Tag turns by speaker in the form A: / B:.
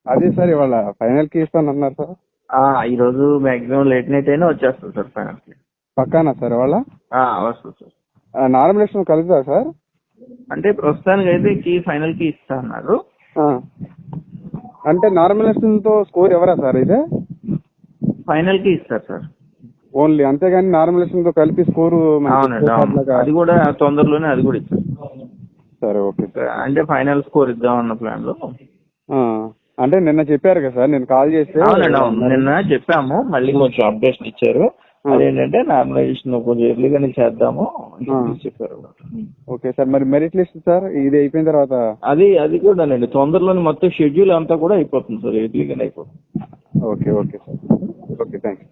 A: అదే సార్ ఇవాళ ఫైనల్ కి ఇస్తాను అన్నారు సార్.
B: ఈ రోజు మాక్సిమం లేట్ నైట్ అయినా వచ్చేస్తుంది సార్ ఫైనల్ కి.
A: పక్కానా సార్ ఇవాళ?
B: వస్తుంది సార్.
A: Nomination కలుగుతా sir?
B: అంటే ప్రస్తుతానికి అయితే ఫైనల్ కి ఇస్తా అన్నారు.
A: అంటే నామినేషన్ తో స్కోర్ ఎవరా సార్ అయితే?
B: ఫైనల్ కి ఇస్తారు సార్
A: ఓన్లీ, అంతేగాని నామినేషన్ తో కలిపి స్కోరు?
B: అవునండి, అవును. అది కూడా తొందరలోనే అది కూడా ఇస్తారు.
A: సరే, ఓకే సార్.
B: అంటే ఫైనల్ స్కోర్ ఇద్దామన్న ప్లాన్ లో.
A: అంటే నిన్న చెప్పారు కదా సార్, నేను కాల్ చేస్తే.
B: అవునండి, అవును, నిన్న చెప్పాము. మళ్ళీ కొంచెం అప్డేషన్ ఇచ్చారు. అదేంటంటే నామినేషన్ కొంచెం ఎర్లీగానే చేద్దాము అని చెప్పారు.
A: Okay sir. మరి మెరిట్ లిస్ట్ సార్ ఇది అయిపోయిన తర్వాత?
B: అది కూడా అండి తొందరలోనే మొత్తం షెడ్యూల్ అంతా కూడా అయిపోతుంది సార్, ఎర్లీగానే అయిపోతుంది.
A: Okay sir. Okay, thanks.